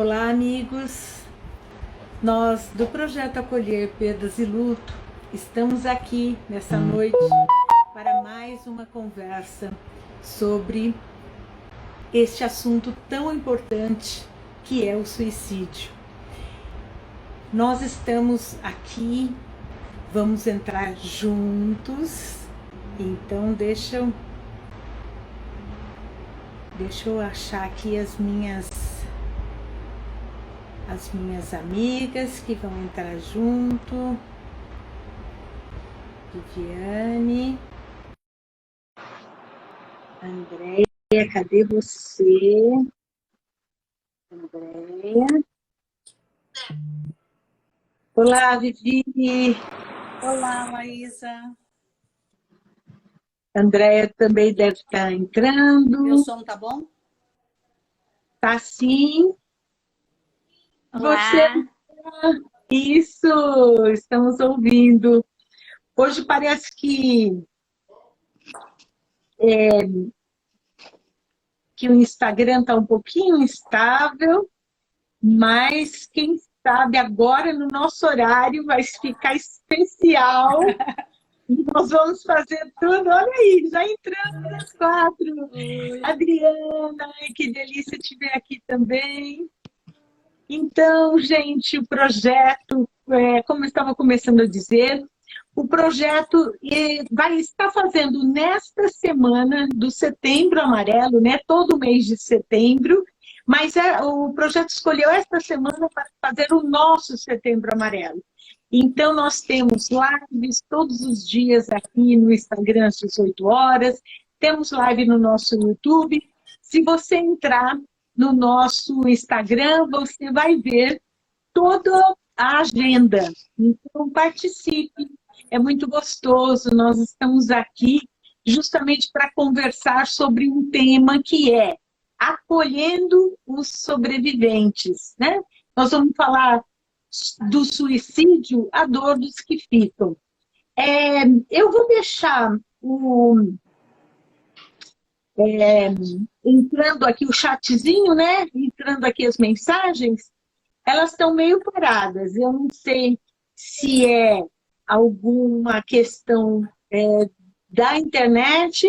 Olá, amigos! Nós do Projeto Acolher Perdas e Luto estamos aqui nessa noite para mais uma conversa sobre este assunto tão importante que é o suicídio. Nós estamos aqui, vamos entrar juntos, então deixa eu achar aqui as minhas amigas que vão entrar junto. Viviane, Andréia, cadê você? Andréia. Olá, Vivi. Olá, Maísa. Andréia também deve estar entrando. Meu som tá bom? Tá sim. Olá. Isso, estamos ouvindo. Hoje parece que o Instagram está um pouquinho instável, mas quem sabe agora no nosso horário vai ficar especial. E nós vamos fazer tudo. Olha aí, já entramos às 4. Oi. Adriana, que delícia te ver aqui também. Então, gente, o projeto, como eu estava começando a dizer, o projeto vai estar fazendo nesta semana do Setembro Amarelo, né? Todo mês de setembro, mas o projeto escolheu esta semana para fazer o nosso Setembro Amarelo. Então, nós temos lives todos os dias aqui no Instagram às 18 horas, temos live no nosso YouTube. Se você entrar no nosso Instagram, você vai ver toda a agenda. Então, participe. É muito gostoso. Nós estamos aqui justamente para conversar sobre um tema que é acolhendo os sobreviventes, né? Nós vamos falar do suicídio, a dor dos que ficam. Eu vou deixar entrando aqui o chatzinho, né? Entrando aqui as mensagens, elas estão meio paradas. Eu não sei se é alguma questão da internet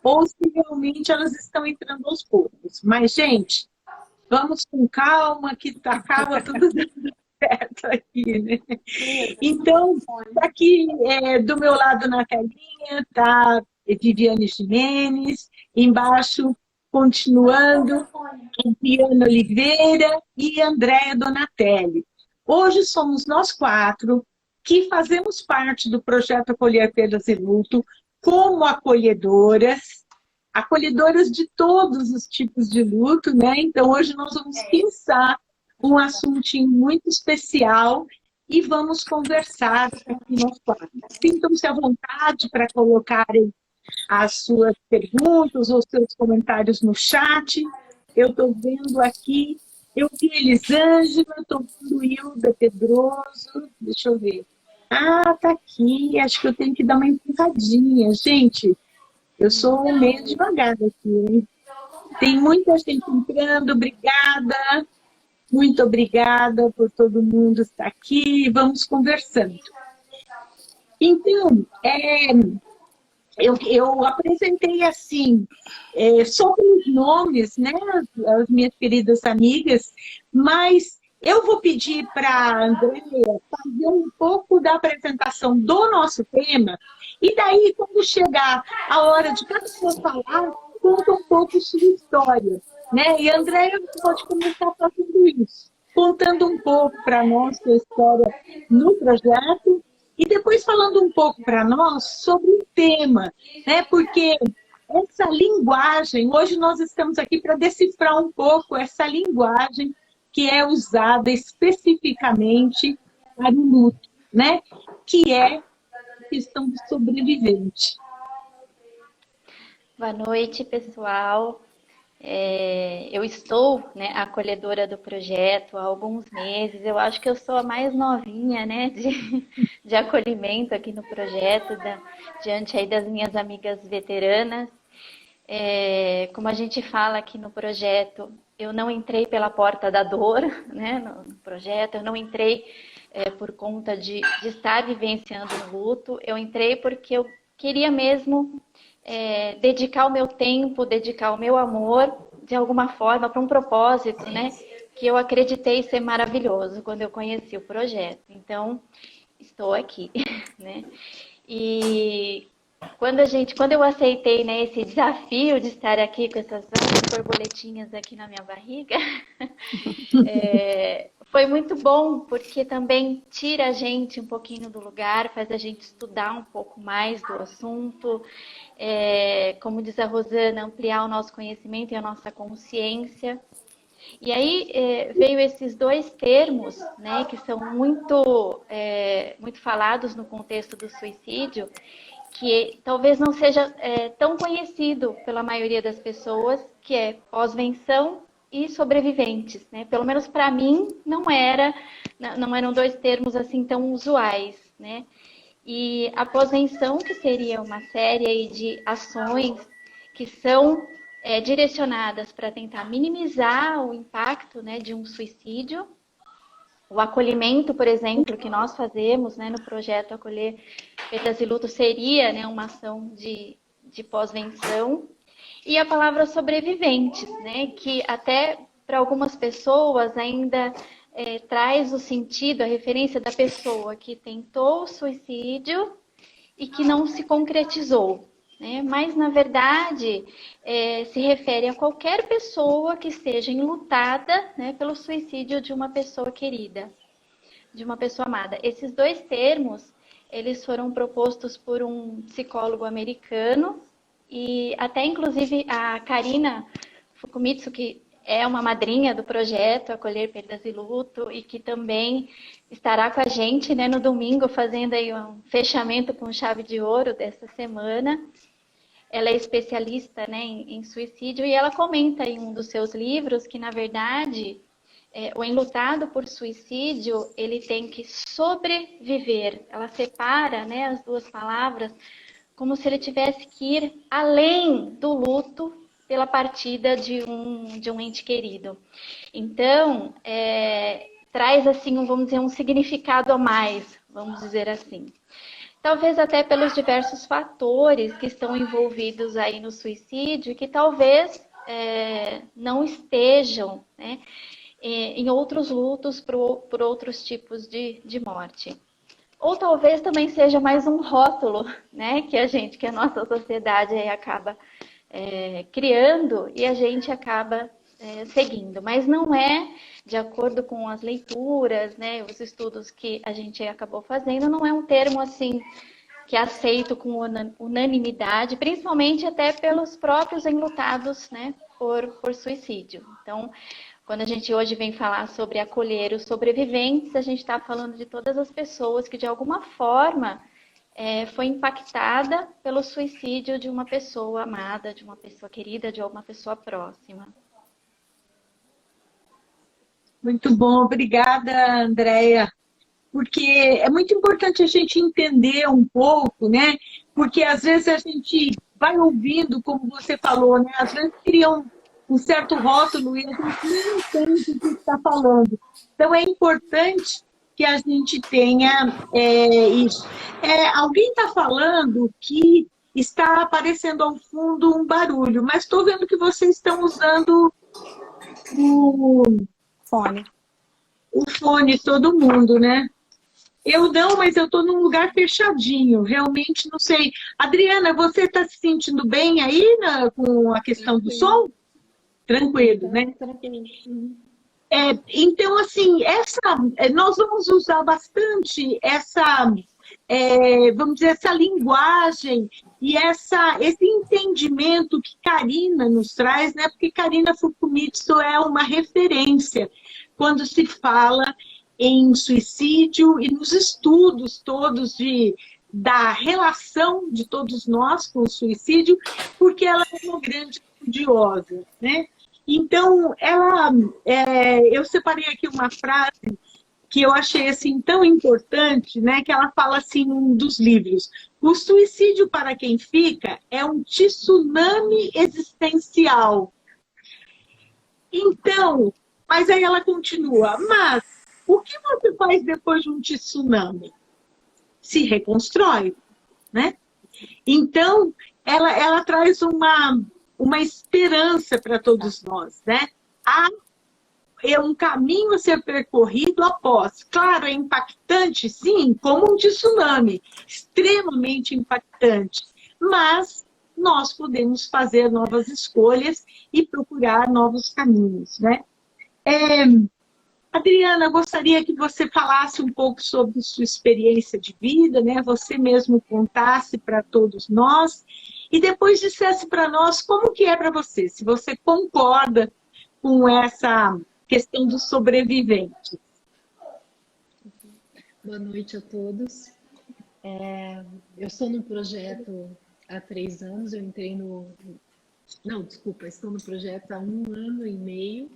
ou se realmente elas estão entrando aos poucos. Mas, gente, vamos com calma que acaba tudo dando certo aqui, né? Então, aqui do meu lado na telinha está Viviane Ximenes, embaixo, continuando, Diana Oliveira e Andréia Donatelli. Hoje somos nós 4 que fazemos parte do projeto Acolher Perdas e Luto como acolhedoras de todos os tipos de luto, né? Então, hoje nós vamos pensar um assuntinho muito especial e vamos conversar aqui nós 4. Sintam-se à vontade para colocarem as suas perguntas ou seus comentários no chat. Eu estou vendo aqui, eu vi Elisângela, estou vendo Hilda Pedroso, deixa eu ver. Ah, tá aqui, acho que eu tenho que dar uma empurradinha. Gente, eu sou meio devagar aqui, hein? Tem muita gente entrando, obrigada. Muito obrigada por todo mundo estar aqui. Vamos conversando. Então, eu apresentei assim, sobre os nomes, né, as minhas queridas amigas, mas eu vou pedir para a Andréia fazer um pouco da apresentação do nosso tema, e daí, quando chegar a hora de cada pessoa falar, conta um pouco sua história, né? E a Andréia pode começar fazendo isso, contando um pouco para nós sua história no projeto, e depois falando um pouco para nós sobre o tema, né? Porque essa linguagem, hoje nós estamos aqui para decifrar um pouco essa linguagem que é usada especificamente para o luto, né? Que é a questão do sobrevivente. Boa noite, pessoal. Eu estou, né, acolhedora do projeto há alguns meses. Eu acho que eu sou a mais novinha, né, de acolhimento aqui no projeto, diante aí das minhas amigas veteranas. Como a gente fala aqui no projeto, eu não entrei pela porta da dor, né, no projeto, eu não entrei por conta de estar vivenciando um luto, eu entrei porque eu queria mesmo dedicar o meu tempo, dedicar o meu amor, de alguma forma, para um propósito, né, que eu acreditei ser maravilhoso quando eu conheci o projeto. Então, estou aqui, né? E quando eu aceitei, né, esse desafio de estar aqui com essas várias borboletinhas aqui na minha barriga, foi muito bom, porque também tira a gente um pouquinho do lugar, faz a gente estudar um pouco mais do assunto, como diz a Rosana, ampliar o nosso conhecimento e a nossa consciência. E aí veio esses dois termos, né, que são muito falados no contexto do suicídio, que talvez não seja tão conhecido pela maioria das pessoas, que é pós-venção e sobreviventes, né? Pelo menos para mim não eram dois termos assim tão usuais, né? E a pós-venção, que seria uma série aí de ações que são direcionadas para tentar minimizar o impacto, né, de um suicídio. O acolhimento, por exemplo, que nós fazemos, né, no projeto Acolher Perdas e Luto, seria, né, uma ação de pós-venção. E a palavra sobreviventes, né, que até para algumas pessoas ainda traz o sentido, a referência da pessoa que tentou o suicídio e que não se concretizou, né? Mas, na verdade, se refere a qualquer pessoa que esteja enlutada, né, pelo suicídio de uma pessoa querida, de uma pessoa amada. Esses dois termos, eles foram propostos por um psicólogo americano e até, inclusive, a Karina Fukumitsu, que é uma madrinha do projeto Acolher Perdas e Luto e que também estará com a gente, né, no domingo, fazendo aí um fechamento com chave de ouro dessa semana. Ela é especialista, né, em suicídio e ela comenta em um dos seus livros que, na verdade, o enlutado por suicídio, ele tem que sobreviver. Ela separa, né, as duas palavras como se ele tivesse que ir além do luto pela partida de um ente querido. Então, traz assim, vamos dizer, um significado a mais, vamos dizer assim. Talvez até pelos diversos fatores que estão envolvidos aí no suicídio e que talvez não estejam, né, em outros lutos por outros tipos de morte. Ou talvez também seja mais um rótulo, né, que a nossa sociedade aí acaba criando e a gente acaba seguindo. Mas não é, de acordo com as leituras, né, os estudos que a gente acabou fazendo, não é um termo assim que é aceito com unanimidade, principalmente até pelos próprios enlutados, né, por suicídio. Então, quando a gente hoje vem falar sobre acolher os sobreviventes, a gente está falando de todas as pessoas que, de alguma forma, foi impactada pelo suicídio de uma pessoa amada, de uma pessoa querida, de alguma pessoa próxima. Muito bom, obrigada, Andréia. Porque é muito importante a gente entender um pouco, né? Porque às vezes a gente vai ouvindo, como você falou, né? Às vezes cria um certo rótulo e a gente nem entende o que está falando. Então é importante que a gente tenha isso. Alguém está falando que está aparecendo ao fundo um barulho, mas estou vendo que vocês estão usando o fone, todo mundo, né? Eu não, mas eu estou num lugar fechadinho, realmente não sei. Adriana, você está se sentindo bem aí com a questão do som? Tranquilo, né? Tranquilo. Então, assim, nós vamos usar bastante vamos dizer, essa linguagem e esse entendimento que Karina nos traz, né? Porque Karina Fukumitsu é uma referência quando se fala em suicídio e nos estudos todos da relação de todos nós com o suicídio, porque ela é uma grande estudiosa, né? Então, eu separei aqui uma frase que eu achei assim tão importante, né? Que ela fala assim num dos livros: o suicídio para quem fica é um tsunami existencial. Então, mas aí ela continua, mas o que você faz depois de um tsunami? Se reconstrói, né? Então, ela traz uma esperança para todos nós, né? Há um caminho a ser percorrido após. Claro, é impactante, sim, como um tsunami, extremamente impactante, mas nós podemos fazer novas escolhas e procurar novos caminhos, né? Adriana, gostaria que você falasse um pouco sobre sua experiência de vida, né? Você mesmo contasse para todos nós e depois dissesse para nós como que é para você, se você concorda com essa questão do sobrevivente. Boa noite a todos. Eu estou no projeto há 3 anos, eu entrei no... Não, desculpa, estou no projeto há 1 ano e meio.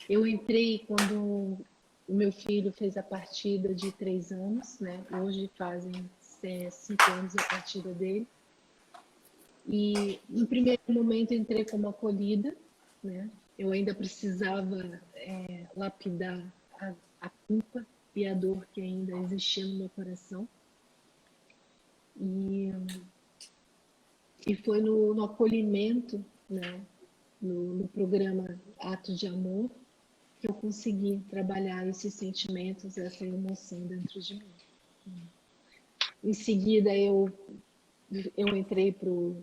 Eu entrei quando o meu filho fez a partida de 3 anos, né? Hoje fazem 5 anos a partida dele. E no primeiro momento entrei como acolhida, né? Eu ainda precisava lapidar a culpa e a dor que ainda existia no meu coração. E foi no acolhimento, né? No programa Atos de Amor, que eu consegui trabalhar esses sentimentos, essa emoção dentro de mim. Em seguida, eu entrei para o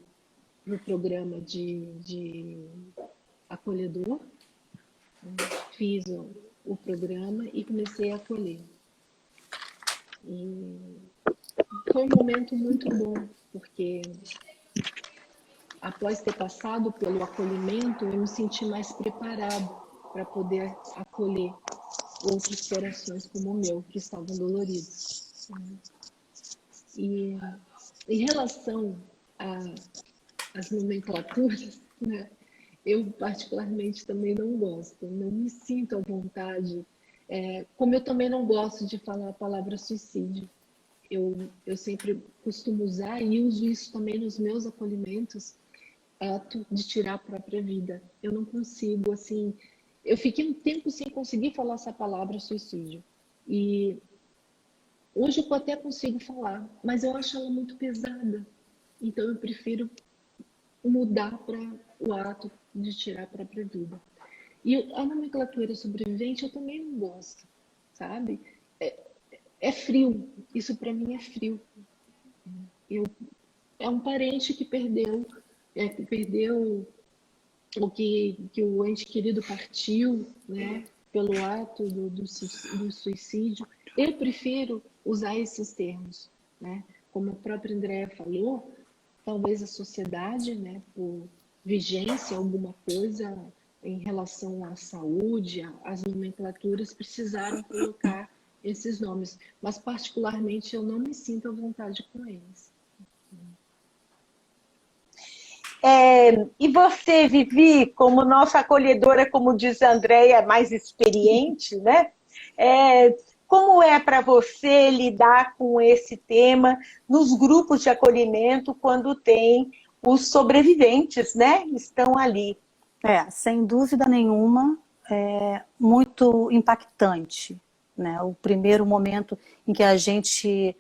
programa de acolhedor, fiz o programa e comecei a acolher. E foi um momento muito bom, porque após ter passado pelo acolhimento, eu me senti mais preparado para poder acolher outros corações como o meu, que estavam doloridos. E em relação às nomenclaturas, né, eu particularmente também não gosto, não me sinto à vontade. Como eu também não gosto de falar a palavra suicídio. Eu sempre costumo usar e uso isso também nos meus acolhimentos, ato de tirar a própria vida. Eu não consigo, assim... Eu fiquei um tempo sem conseguir falar essa palavra suicídio. E hoje eu até consigo falar, mas eu acho ela muito pesada. Então eu prefiro mudar para o ato de tirar a própria vida. E a nomenclatura sobrevivente eu também não gosto, sabe? É frio, isso para mim é frio. É um parente que perdeu o que o ente querido partiu, né, pelo ato do suicídio. Eu prefiro usar esses termos, né? Como a própria Andréa falou, talvez a sociedade, né, por vigência, alguma coisa em relação à saúde, às nomenclaturas, precisaram colocar esses nomes. Mas, particularmente, eu não me sinto à vontade com eles. E você, Vivi, como nossa acolhedora, como diz a Andréia, mais experiente, né? Como é para você lidar com esse tema nos grupos de acolhimento quando tem os sobreviventes, né? Estão ali. Sem dúvida nenhuma, é muito impactante, né? O primeiro momento em que a gente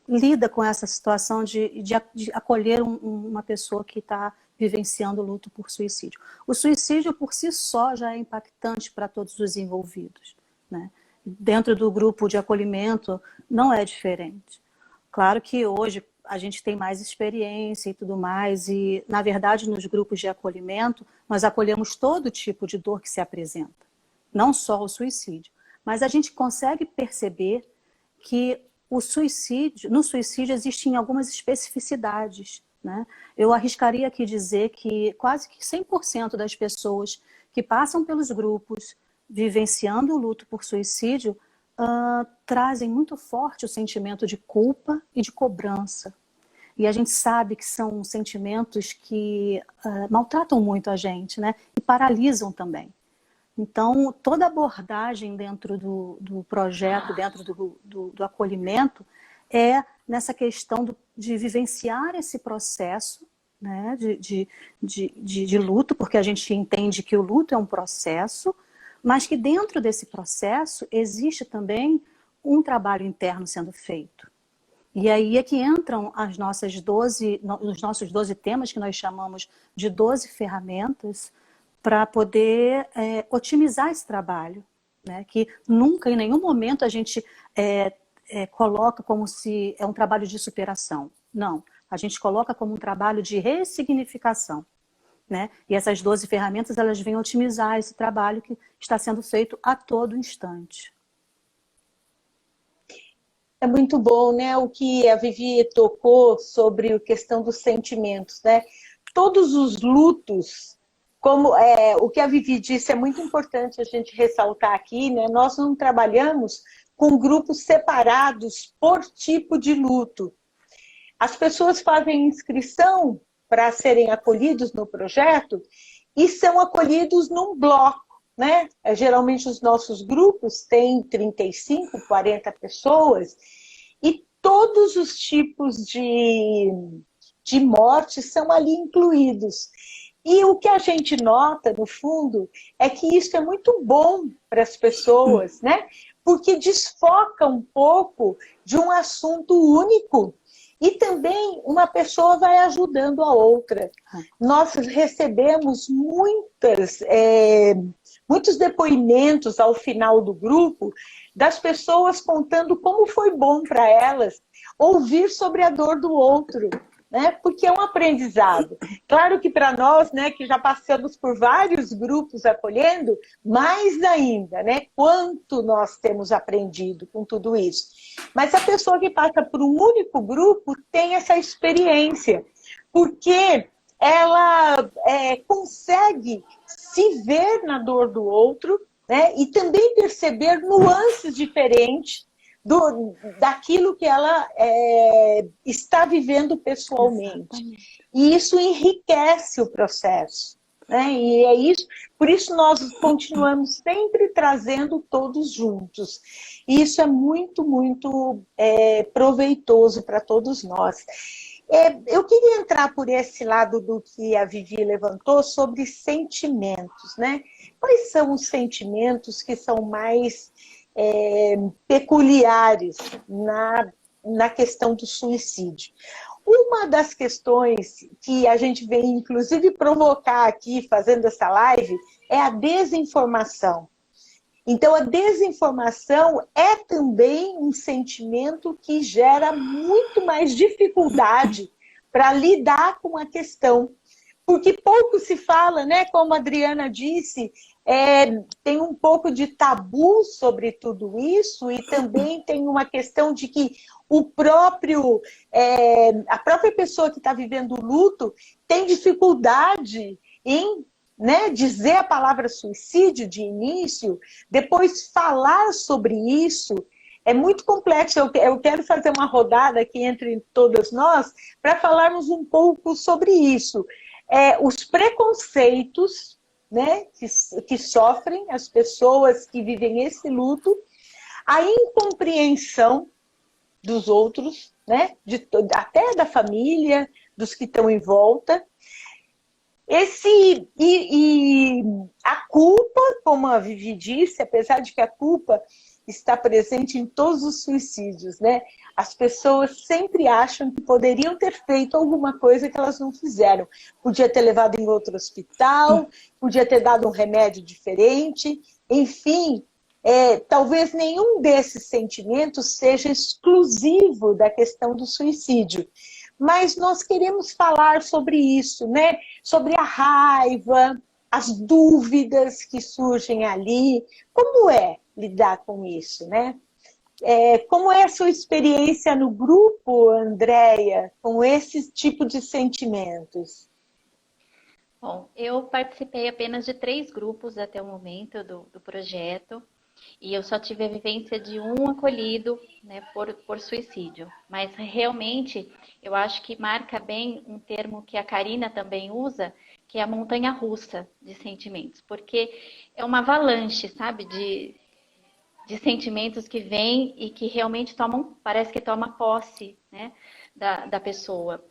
lida com essa situação de acolher uma pessoa que está vivenciando luto por suicídio. O suicídio por si só já é impactante para todos os envolvidos, né? Dentro do grupo de acolhimento não é diferente. Claro que hoje a gente tem mais experiência e tudo mais, e na verdade nos grupos de acolhimento nós acolhemos todo tipo de dor que se apresenta, não só o suicídio, mas a gente consegue perceber que no suicídio existem algumas especificidades, né? Eu arriscaria aqui dizer que quase que 100% das pessoas que passam pelos grupos vivenciando o luto por suicídio trazem muito forte o sentimento de culpa e de cobrança. E a gente sabe que são sentimentos que maltratam muito a gente, né? E paralisam também. Então, toda abordagem dentro do projeto, dentro do acolhimento, é nessa questão de vivenciar esse processo, né, de luto, porque a gente entende que o luto é um processo, mas que dentro desse processo existe também um trabalho interno sendo feito. E aí é que entram os nossos 12 temas, que nós chamamos de 12 ferramentas, para poder otimizar esse trabalho, né? Que nunca, em nenhum momento, a gente coloca como se é um trabalho de superação. Não, a gente coloca como um trabalho de ressignificação, né? E essas 12 ferramentas, elas vêm otimizar esse trabalho que está sendo feito a todo instante. É muito bom, né? O que a Vivi tocou sobre a questão dos sentimentos, né? Todos os lutos, como o que a Vivi disse, é muito importante a gente ressaltar aqui, né? Nós não trabalhamos com grupos separados por tipo de luto. As pessoas fazem inscrição para serem acolhidos no projeto e são acolhidos num bloco, né? Geralmente os nossos grupos têm 35, 40 pessoas e todos os tipos de morte são ali incluídos. E o que a gente nota, no fundo, é que isso é muito bom para as pessoas, né? Porque desfoca um pouco de um assunto único. E também uma pessoa vai ajudando a outra. Nós recebemos muitos depoimentos ao final do grupo das pessoas contando como foi bom para elas ouvir sobre a dor do outro, né? Porque é um aprendizado. Claro que para nós, né, que já passamos por vários grupos acolhendo, mais ainda, né? Quanto nós temos aprendido com tudo isso. Mas a pessoa que passa por um único grupo tem essa experiência, porque ela consegue se ver na dor do outro, né? E também perceber nuances diferentes daquilo que ela está vivendo pessoalmente. Exatamente. E isso enriquece o processo, né? E é isso, por isso nós continuamos sempre trazendo todos juntos. E isso é muito, muito proveitoso para todos nós. Eu queria entrar por esse lado do que a Vivi levantou sobre sentimentos, né? Quais são os sentimentos que são mais peculiares na questão do suicídio? Uma das questões que a gente vem, inclusive, provocar aqui, fazendo essa live, é a desinformação. Então, a desinformação é também um sentimento que gera muito mais dificuldade para lidar com a questão. Porque pouco se fala, né? Como a Adriana disse, tem um pouco de tabu sobre tudo isso e também tem uma questão de que a própria pessoa que está vivendo o luto tem dificuldade em, né, dizer a palavra suicídio de início, depois falar sobre isso. É muito complexo. Eu quero fazer uma rodada aqui entre todas nós para falarmos um pouco sobre isso. Os preconceitos, né, que sofrem as pessoas que vivem esse luto, a incompreensão dos outros, né, até da família, dos que estão em volta. E a culpa, como a Vivi disse, apesar de que a culpa está presente em todos os suicídios, né? As pessoas sempre acham que poderiam ter feito alguma coisa que elas não fizeram. Podia ter levado em outro hospital, podia ter dado um remédio diferente, enfim, talvez nenhum desses sentimentos seja exclusivo da questão do suicídio. Mas nós queremos falar sobre isso, né? Sobre a raiva, as dúvidas que surgem ali. Como é lidar com isso, né? Como é a sua experiência no grupo, Andréia, com esse tipo de sentimentos? Bom, eu participei apenas de 3 grupos até o momento do projeto. E eu só tive a vivência de um acolhido, né, por suicídio. Mas realmente eu acho que marca bem um termo que a Karina também usa, que é a montanha-russa de sentimentos. Porque é uma avalanche, sabe, de sentimentos que vêm e que realmente parece que toma posse, né, da pessoa.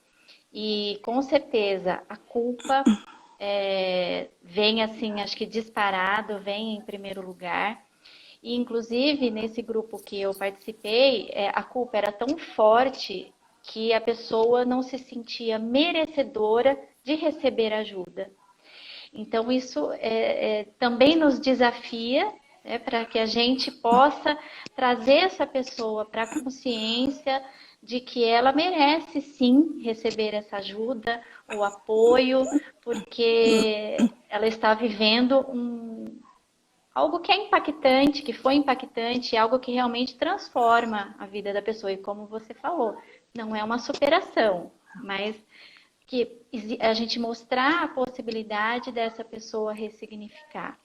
E com certeza a culpa vem assim, acho que disparado, vem em primeiro lugar. E inclusive nesse grupo que eu participei, a culpa era tão forte que a pessoa não se sentia merecedora de receber ajuda. Então isso também nos desafia, para que a gente possa trazer essa pessoa para a consciência de que ela merece sim receber essa ajuda, o apoio, porque ela está vivendo algo que é impactante, que foi impactante, algo que realmente transforma a vida da pessoa. E como você falou, não é uma superação, mas que a gente mostrar a possibilidade dessa pessoa ressignificar.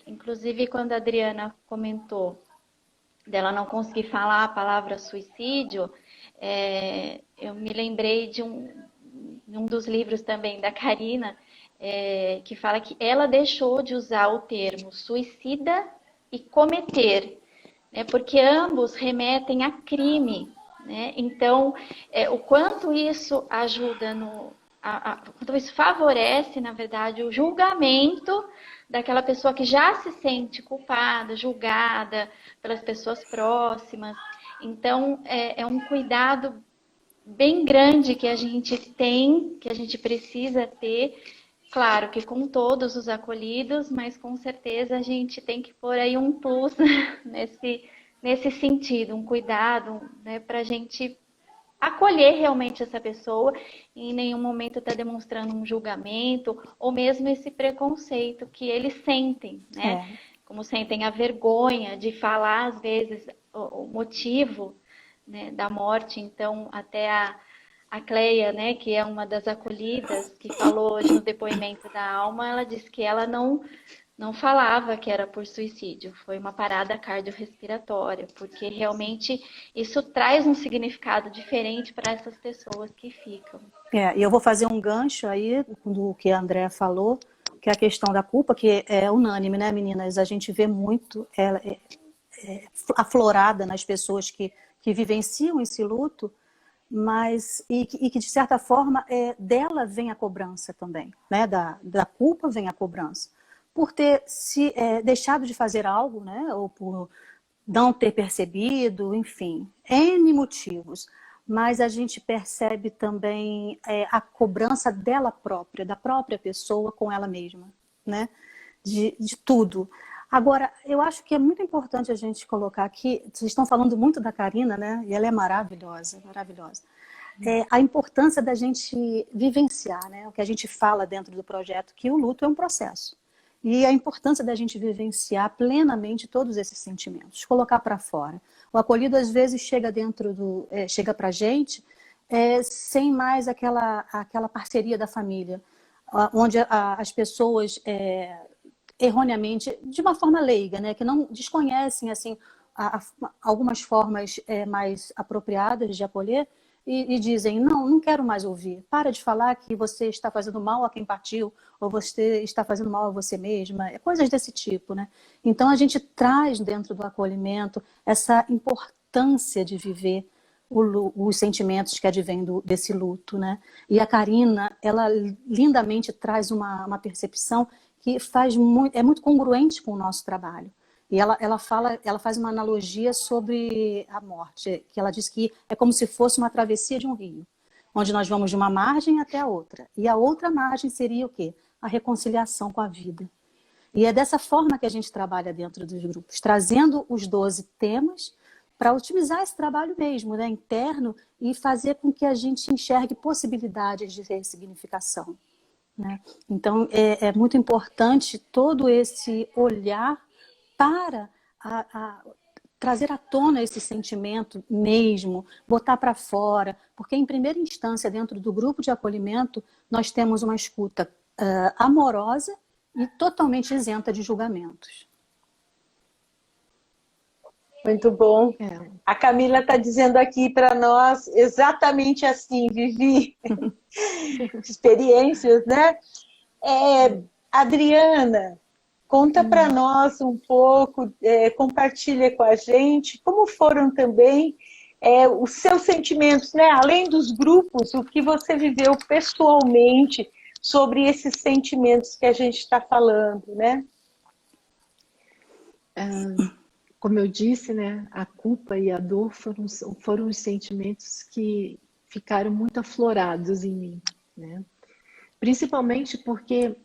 Inclusive, quando a Adriana comentou dela não conseguir falar a palavra suicídio, eu me lembrei de um dos livros também da Karina, que fala que ela deixou de usar o termo suicida e cometer, né, porque ambos remetem a crime. Né? Então, o quanto isso ajuda quanto isso favorece, na verdade, o julgamento daquela pessoa que já se sente culpada, julgada pelas pessoas próximas. Então, é um cuidado bem grande que a gente tem, que a gente precisa ter, claro que com todos os acolhidos, mas com certeza a gente tem que pôr aí um plus nesse sentido, um cuidado, né, para a gente acolher realmente essa pessoa e em nenhum momento está demonstrando um julgamento ou mesmo esse preconceito que eles sentem, né? Como sentem a vergonha de falar, às vezes, o motivo, né, da morte. Então, até a Cleia, né, que é uma das acolhidas, que falou hoje no depoimento da Alma, ela disse que ela não falava que era por suicídio, foi uma parada cardiorrespiratória, porque realmente isso traz um significado diferente para essas pessoas que ficam. E eu vou fazer um gancho aí do que a Andréa falou, que é a questão da culpa, que é unânime, né, meninas? A gente vê muito ela aflorada nas pessoas que vivenciam esse luto, mas e que de certa forma dela vem a cobrança também, né? Da culpa vem a cobrança. Por ter se deixado de fazer algo, né? Ou por não ter percebido, enfim, N motivos. Mas a gente percebe também a cobrança dela própria, da própria pessoa com ela mesma, né? De tudo. Agora, eu acho que é muito importante a gente colocar aqui, vocês estão falando muito da Karina, né? E ela é maravilhosa, maravilhosa. A importância da gente vivenciar, né? O que a gente fala dentro do projeto, que o luto é um processo. E a importância da gente vivenciar plenamente todos esses sentimentos, colocar para fora. O acolhido, às vezes, chega para a gente sem mais aquela parceria da família, onde as pessoas, erroneamente, de uma forma leiga, né, que não desconhecem assim, algumas formas mais apropriadas de acolher, e dizem, não quero mais ouvir. Para de falar que você está fazendo mal a quem partiu, ou você está fazendo mal a você mesma, coisas desse tipo, né? Então, a gente traz dentro do acolhimento essa importância de viver os sentimentos que advêm desse luto, né? E a Karina, ela lindamente traz uma percepção que é muito congruente com o nosso trabalho. E ela faz uma analogia sobre a morte, que ela diz que é como se fosse uma travessia de um rio, onde nós vamos de uma margem até a outra. E a outra margem seria o quê? A reconciliação com a vida. E é dessa forma que a gente trabalha dentro dos grupos, trazendo os 12 temas para otimizar esse trabalho mesmo, né, interno, e fazer com que a gente enxergue possibilidades de ressignificação, né? Então, é muito importante todo esse olhar para trazer à tona esse sentimento mesmo, botar para fora, porque em primeira instância, dentro do grupo de acolhimento, nós temos uma escuta amorosa e totalmente isenta de julgamentos. Muito bom. A Camila está dizendo aqui para nós exatamente assim, Vivi. Experiências, né? Adriana, conta para nós um pouco, compartilha com a gente como foram também os seus sentimentos, né? Além dos grupos, o que você viveu pessoalmente sobre esses sentimentos que a gente está falando, né? Como eu disse, né, a culpa e a dor foram os sentimentos que ficaram muito aflorados em mim, né? Principalmente porque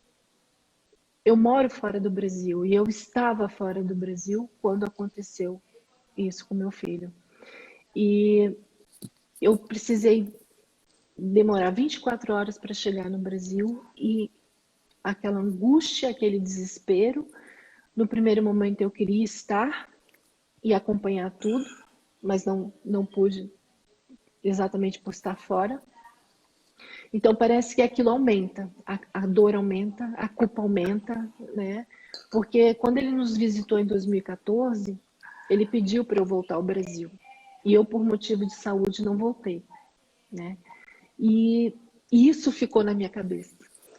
eu moro fora do Brasil e eu estava fora do Brasil quando aconteceu isso com meu filho. E eu precisei demorar 24 horas para chegar no Brasil e aquela angústia, aquele desespero. No primeiro momento eu queria estar e acompanhar tudo, mas não pude exatamente por estar fora. Então parece que aquilo aumenta, a dor aumenta, a culpa aumenta, né? Porque quando ele nos visitou em 2014, ele pediu para eu voltar ao Brasil. E eu, por motivo de saúde, não voltei, né? E isso ficou na minha cabeça.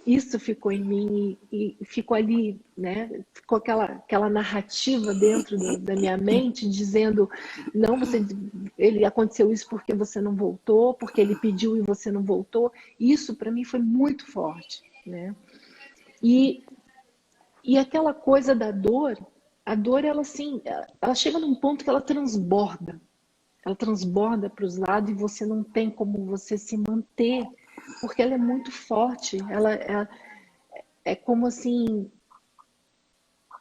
Isso ficou em mim e ficou ali, né? Ficou aquela narrativa dentro da minha mente dizendo, não, ele aconteceu isso porque você não voltou, porque ele pediu e você não voltou. Isso para mim foi muito forte, né? E aquela coisa da dor, a dor ela assim, ela chega num ponto que ela transborda para os lados e você não tem como você se manter, porque ela é muito forte, ela é como assim,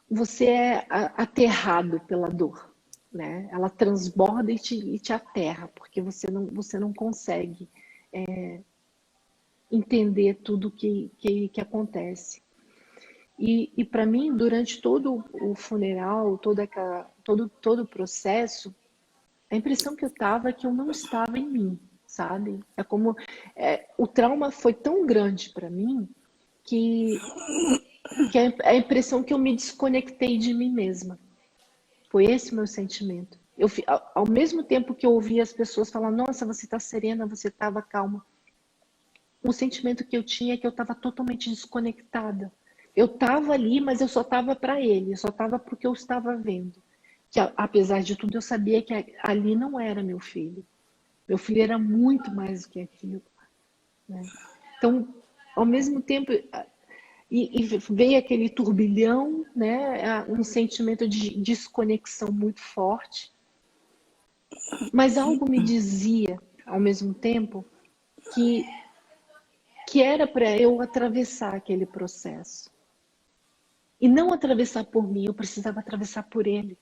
você é aterrado pela dor, né? Ela transborda e te aterra, porque você não consegue entender tudo que acontece. E para mim, durante todo o funeral, todo o processo, a impressão que eu tava é que eu não estava em mim, sabe? É como o trauma foi tão grande para mim que é a impressão que eu me desconectei de mim mesma. Foi esse o meu sentimento. Ao mesmo tempo que eu ouvia as pessoas falar, nossa, você está serena, você estava calma. O sentimento que eu tinha é que eu estava totalmente desconectada. Eu estava ali, mas eu só estava para ele, eu só estava porque eu estava vendo. Que apesar de tudo, eu sabia que ali não era meu filho. Meu filho era muito mais do que aquilo, né? Então, ao mesmo tempo, e veio aquele turbilhão, né? Um sentimento de desconexão muito forte. Mas algo me dizia, ao mesmo tempo, que era para eu atravessar aquele processo. E não atravessar por mim, eu precisava atravessar por ele.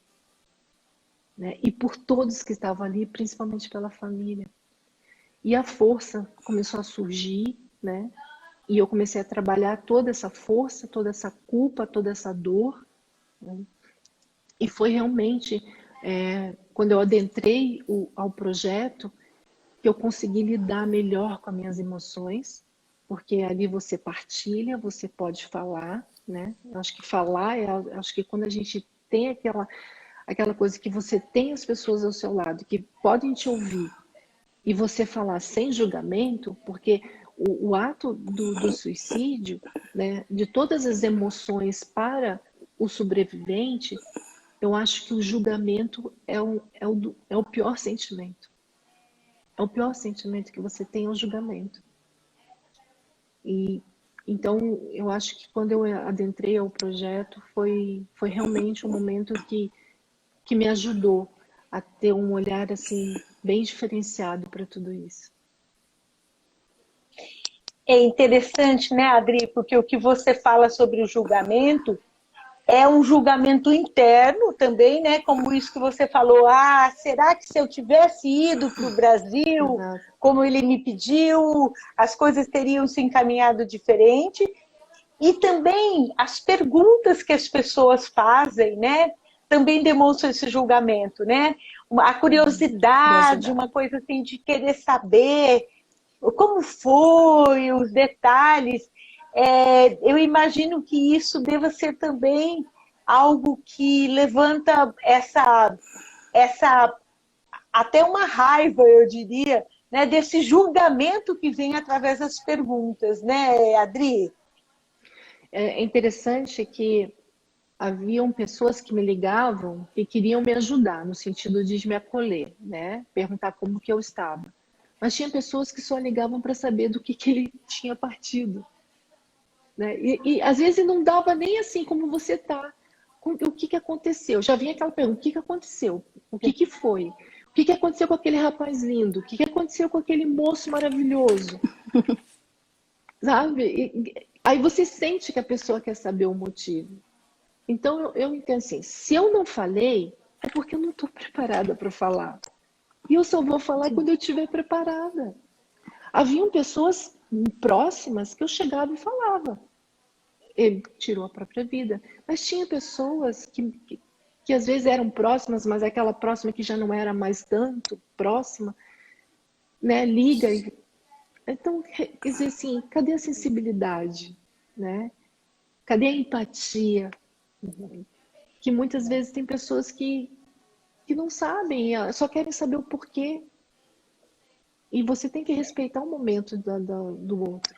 Né? E por todos que estavam ali, principalmente pela família. E a força começou a surgir, né? E eu comecei a trabalhar toda essa força, toda essa culpa, toda essa dor. Né? E foi realmente quando eu adentrei ao projeto que eu consegui lidar melhor com as minhas emoções, porque ali você partilha, você pode falar, né? Eu acho que falar, acho que quando a gente tem aquela coisa que você tem as pessoas ao seu lado que podem te ouvir e você falar sem julgamento, porque o ato do suicídio, né, de todas as emoções para o sobrevivente, eu acho que o julgamento é o pior sentimento. É o pior sentimento que você tem, é o julgamento. E então eu acho que quando eu adentrei ao projeto foi realmente um momento que me ajudou a ter um olhar assim bem diferenciado para tudo isso. É interessante, né, Adri, porque o que você fala sobre o julgamento é um julgamento interno também, né? Como isso que você falou, será que se eu tivesse ido para o Brasil, Exato. como ele me pediu, as coisas teriam se encaminhado diferente? E também as perguntas que as pessoas fazem, né? Também demonstram esse julgamento, né? A curiosidade, uma coisa assim de querer saber como foi, os detalhes. Eu imagino que isso deva ser também algo que levanta essa até uma raiva, eu diria, né, desse julgamento que vem através das perguntas, né, Adri? É interessante que haviam pessoas que me ligavam e queriam me ajudar, no sentido de me acolher, né? Perguntar como que eu estava. Mas tinha pessoas que só ligavam para saber do que ele tinha partido, né? E às vezes não dava nem assim como você tá. O que que aconteceu? Já vinha aquela pergunta: o que que aconteceu? O que que foi? O que que aconteceu com aquele rapaz lindo? O que que aconteceu com aquele moço maravilhoso? Sabe? Aí você sente que a pessoa quer saber o motivo. Então eu entendo assim: se eu não falei, é porque eu não estou preparada para falar. E eu só vou falar quando eu estiver preparada. Haviam pessoas próximas que eu chegava e falava: ele tirou a própria vida. Mas tinha pessoas que às vezes eram próximas, mas aquela próxima que já não era mais tanto próxima, né? Liga. Então, quer dizer assim, cadê a sensibilidade, né? Cadê a empatia? Que muitas vezes tem pessoas que não sabem, só querem saber o porquê. E você tem que respeitar o momento do outro.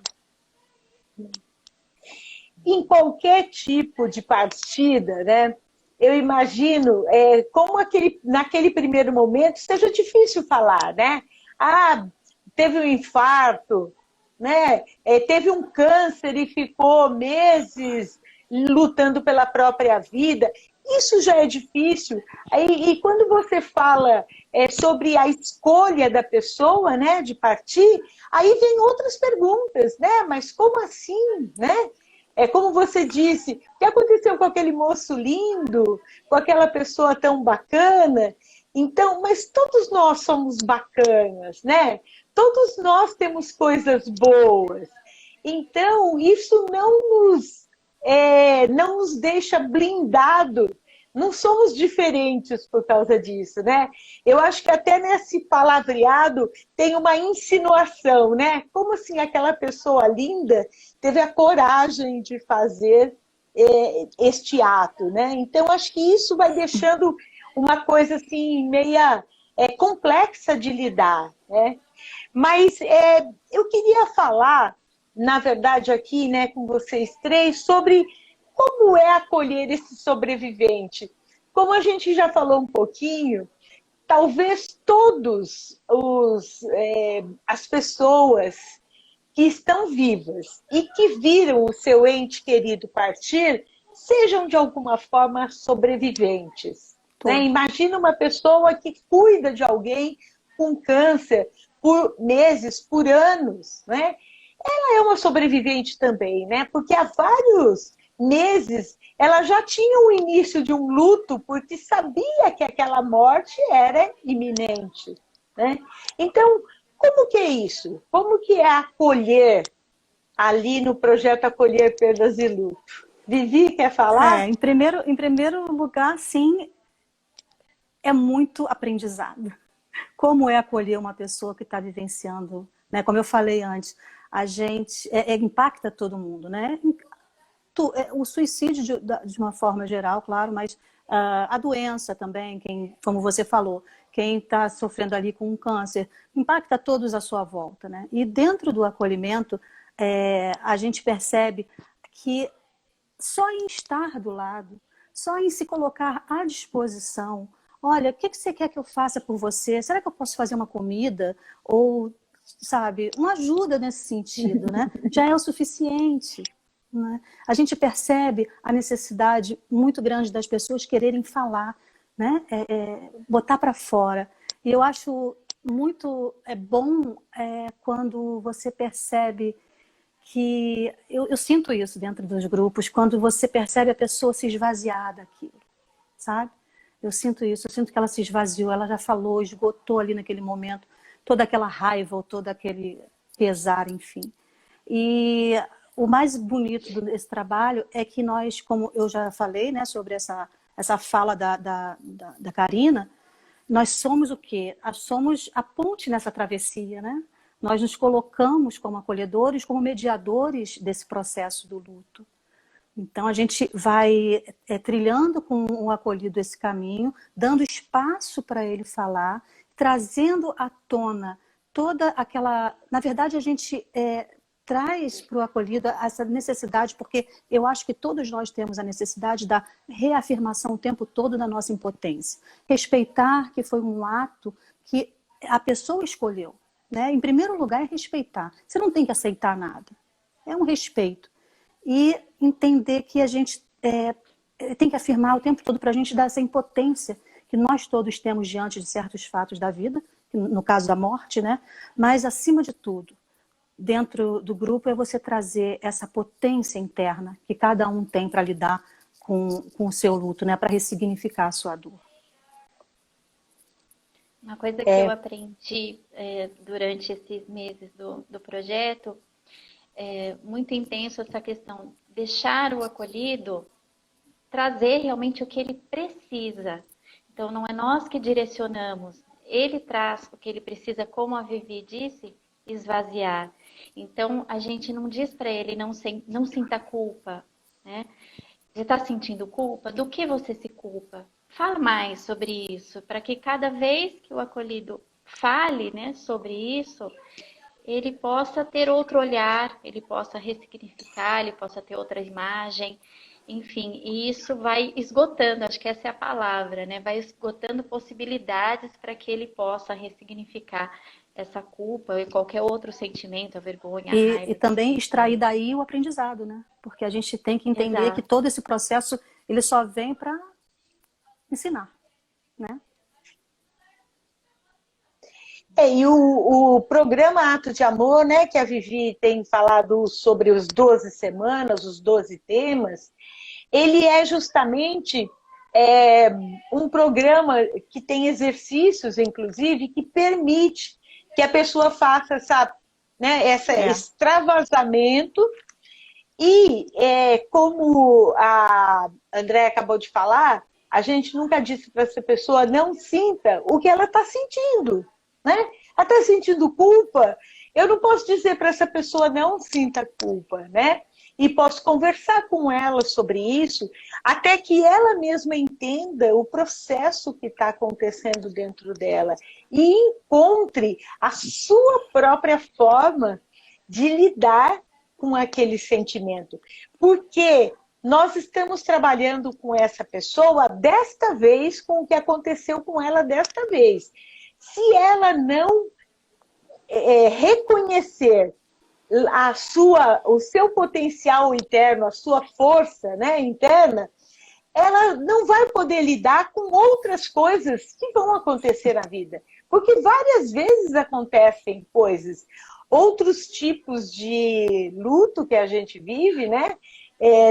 Em qualquer tipo de partida, né? Eu imagino como naquele primeiro momento seja difícil falar, né? Ah, teve um infarto, né? Teve um câncer e ficou meses lutando pela própria vida. Isso já é difícil. E quando você fala sobre a escolha da pessoa, né, de partir, aí vem outras perguntas, né? Mas como assim, né? Como você disse, o que aconteceu com aquele moço lindo, com aquela pessoa tão bacana? Então, mas todos nós somos bacanas, né? Todos nós temos coisas boas. Então, isso não nos deixa blindado. Não somos diferentes por causa disso, né? Eu acho que até nesse palavreado tem uma insinuação, né? Como assim aquela pessoa linda teve a coragem de fazer este ato, né? Então, acho que isso vai deixando uma coisa assim meia complexa de lidar, né? Mas eu queria falar, na verdade, aqui, né, com vocês três, sobre como é acolher esse sobrevivente. Como a gente já falou um pouquinho, talvez todos as pessoas que estão vivas e que viram o seu ente querido partir sejam, de alguma forma, sobreviventes. Né? Imagina uma pessoa que cuida de alguém com câncer por meses, por anos, né? Ela é uma sobrevivente também, né? Porque há vários meses ela já tinha o início de um luto porque sabia que aquela morte era iminente, né? Então, como que é isso? Como que é acolher ali no projeto Acolher Perdas e Luto? Vivi, quer falar? Em primeiro lugar, sim, é muito aprendizado. Como é acolher uma pessoa que está vivenciando, né? Como eu falei antes, a gente impacta todo mundo, né? O suicídio de uma forma geral, claro, mas a doença também, como você falou, quem está sofrendo ali com um câncer, impacta todos à sua volta, né? E dentro do acolhimento, a gente percebe que só em estar do lado, só em se colocar à disposição, olha, o que você quer que eu faça por você? Será que eu posso fazer uma comida? Ou, sabe, uma ajuda nesse sentido, né? Já é o suficiente. Né? A gente percebe a necessidade muito grande das pessoas quererem falar, né? Botar para fora. E eu acho muito bom quando você percebe que... Eu sinto isso dentro dos grupos, quando você percebe a pessoa se esvaziar daquilo, sabe? Eu sinto isso, eu sinto que ela se esvaziou, ela já falou, esgotou ali naquele momento toda aquela raiva ou todo aquele pesar, enfim. E o mais bonito desse trabalho é que nós, como eu já falei, né, sobre essa fala da Karina, nós somos o quê? Somos a ponte nessa travessia, né? Nós nos colocamos como acolhedores, como mediadores desse processo do luto. Então, a gente vai trilhando com o acolhido esse caminho, dando espaço para ele falar, trazendo à tona toda aquela... Na verdade, a gente traz para o acolhido essa necessidade, porque eu acho que todos nós temos a necessidade da reafirmação o tempo todo da nossa impotência. Respeitar que foi um ato que a pessoa escolheu, né? Em primeiro lugar é respeitar. Você não tem que aceitar nada. É um respeito. E entender que a gente tem que afirmar o tempo todo para a gente dar essa impotência que nós todos temos diante de certos fatos da vida, no caso da morte, né? Mas, acima de tudo, dentro do grupo é você trazer essa potência interna que cada um tem para lidar com o seu luto, né? Para ressignificar a sua dor. Uma coisa que eu aprendi durante esses meses do projeto é muito intenso essa questão, deixar o acolhido trazer realmente o que ele precisa. Então, não é nós que direcionamos, ele traz o que ele precisa, como a Vivi disse, esvaziar. Então, a gente não diz para ele, não sinta culpa, né? Você está sentindo culpa? Do que você se culpa? Fala mais sobre isso, para que cada vez que o acolhido fale, né, sobre isso, ele possa ter outro olhar, ele possa ressignificar, ele possa ter outra imagem, enfim, e isso vai esgotando, acho que essa é a palavra, né? Vai esgotando possibilidades para que ele possa ressignificar essa culpa e qualquer outro sentimento, a vergonha, a raiva. E também extrair daí o aprendizado, né? Porque a gente tem que entender Exato. que todo esse processo, ele só vem para ensinar, né? E o programa Ato de Amor, né, que a Vivi tem falado sobre os 12 semanas, os 12 temas, ele é justamente um programa que tem exercícios, inclusive, que permite que a pessoa faça esse extravasamento e, como a Andréa acabou de falar, a gente nunca disse para essa pessoa não sinta o que ela está sentindo, né? Ela está sentindo culpa, eu não posso dizer para essa pessoa não sinta culpa, né? E posso conversar com ela sobre isso, até que ela mesma entenda o processo que está acontecendo dentro dela e encontre a sua própria forma de lidar com aquele sentimento. Porque nós estamos trabalhando com essa pessoa desta vez, com o que aconteceu com ela desta vez. Se ela não reconhecer o seu potencial interno, a sua força, né, interna, ela não vai poder lidar com outras coisas que vão acontecer na vida. Porque várias vezes acontecem coisas, outros tipos de luto que a gente vive, né,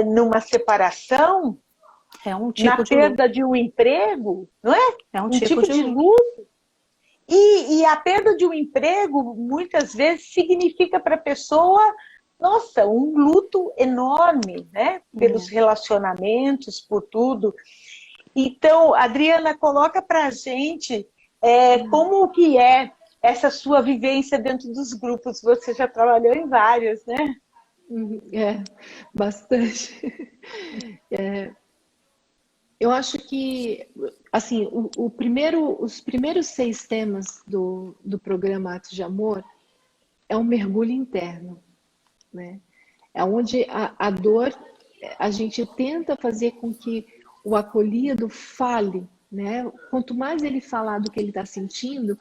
numa separação, na perda de um emprego, não é? É um tipo de luto. E a perda de um emprego, muitas vezes, significa para a pessoa, nossa, um luto enorme, né? Pelos relacionamentos, por tudo. Então, Adriana, coloca para a gente como que é essa sua vivência dentro dos grupos. Você já trabalhou em vários, né? Bastante. Eu acho que, assim, os primeiros 6 temas do programa Atos de Amor é um mergulho interno, né? É onde a dor, a gente tenta fazer com que o acolhido fale, né? Quanto mais ele falar do que ele está sentindo,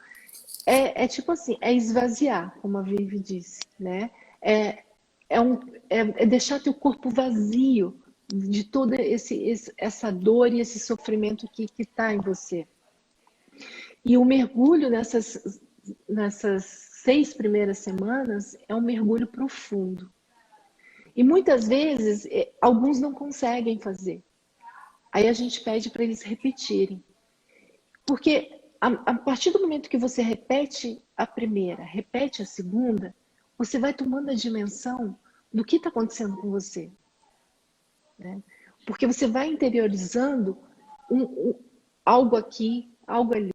tipo assim, é esvaziar, como a Vivi disse, né? É deixar teu corpo vazio de toda essa dor e esse sofrimento que está em você. E o mergulho nessas 6 primeiras semanas é um mergulho profundo. E muitas vezes, alguns não conseguem fazer. Aí a gente pede para eles repetirem. Porque a partir do momento que você repete a primeira, repete a segunda, você vai tomando a dimensão do que está acontecendo com você. Né? Porque você vai interiorizando algo aqui, algo ali.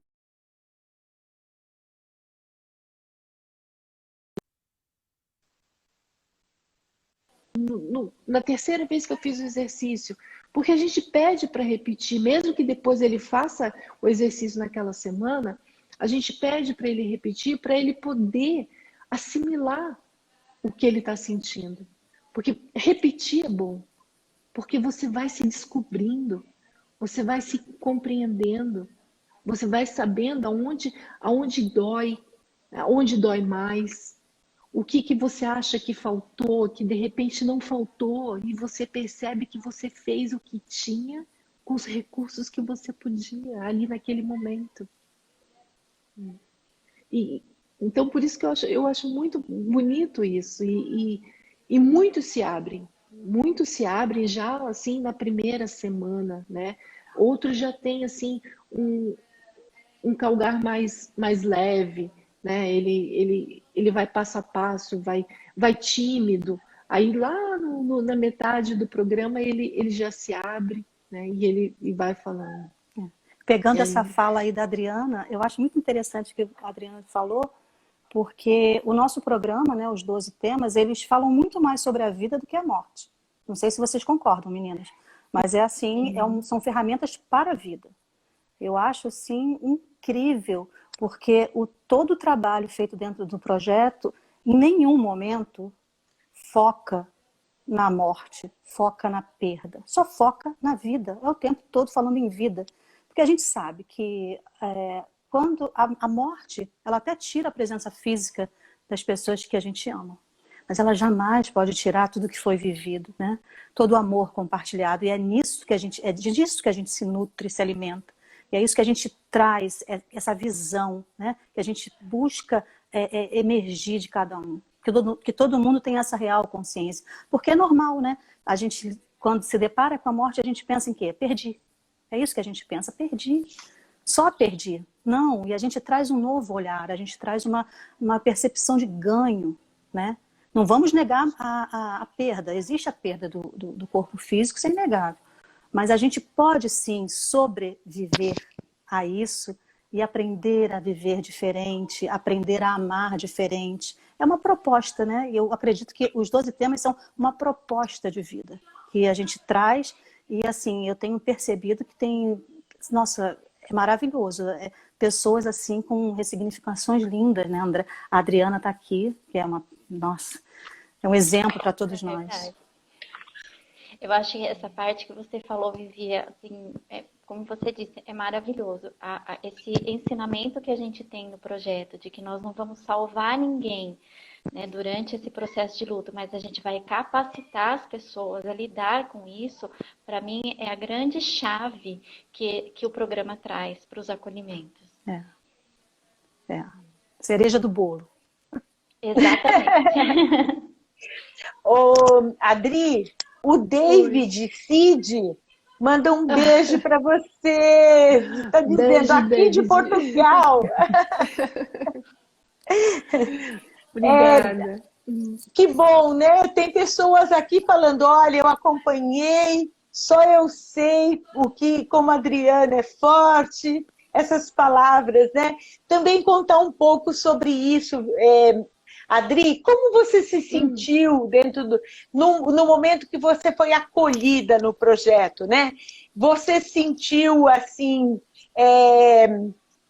Na terceira vez que eu fiz o exercício, porque a gente pede para repetir, mesmo que depois ele faça o exercício naquela semana, a gente pede para ele repetir, para ele poder assimilar o que ele está sentindo. Porque repetir é bom, porque você vai se descobrindo, você vai se compreendendo, você vai sabendo aonde dói mais, o que você acha que faltou, que de repente não faltou, e você percebe que você fez o que tinha com os recursos que você podia ali naquele momento. E, então, por isso que eu acho muito bonito isso. E muitos se abrem já assim na primeira semana, né? Outros já têm assim um calgar mais leve, né? Ele vai passo a passo, vai tímido. Aí lá na metade do programa ele já se abre, né? E ele vai falando. Pegando essa fala aí da Adriana, eu acho muito interessante o que a Adriana falou, porque o nosso programa, né, os 12 temas, eles falam muito mais sobre a vida do que a morte. Não sei se vocês concordam, meninas, mas é assim, são ferramentas para a vida. Eu acho, assim, incrível, porque todo o trabalho feito dentro do projeto, em nenhum momento, foca na morte, foca na perda, só foca na vida, é o tempo todo falando em vida. Porque a gente sabe que quando a morte, ela até tira a presença física das pessoas que a gente ama, mas ela jamais pode tirar tudo que foi vivido, né? Todo o amor compartilhado, e é disso que a gente se nutre, se alimenta. E é isso que a gente traz, essa visão, né? Que a gente busca emergir de cada um. Que todo mundo tem essa real consciência. Porque é normal, né? A gente, quando se depara com a morte, a gente pensa em quê? Perdi. É isso que a gente pensa, perdi. Só perdi. Não, e a gente traz um novo olhar, a gente traz uma percepção de ganho, né? Não vamos negar a perda. Existe a perda do corpo físico, isso é inegável. Mas a gente pode, sim, sobreviver a isso e aprender a viver diferente, aprender a amar diferente. É uma proposta, né? E eu acredito que os 12 temas são uma proposta de vida que a gente traz. E, assim, eu tenho percebido que tem... Nossa, é maravilhoso. Pessoas, assim, com ressignificações lindas, né, André? A Adriana está aqui, que é Nossa, é um exemplo para todos nós. Eu acho que essa parte que você falou, Vivi, assim, como você disse, é maravilhoso. Esse ensinamento que a gente tem no projeto, de que nós não vamos salvar ninguém, né, durante esse processo de luto, mas a gente vai capacitar as pessoas a lidar com isso, para mim é a grande chave que o programa traz para os acolhimentos. Cereja do bolo. Exatamente. Ô, Adri, o David Cid manda um beijo para você. Está dizendo Beijo, aqui David. de Portugal. Obrigada. Que bom, né? Tem pessoas aqui falando, olha, eu acompanhei, só eu sei como a Adriana é forte, essas palavras, né? Também contar um pouco sobre isso. Adri, como você se sentiu no momento que você foi acolhida no projeto, né? Você sentiu, assim,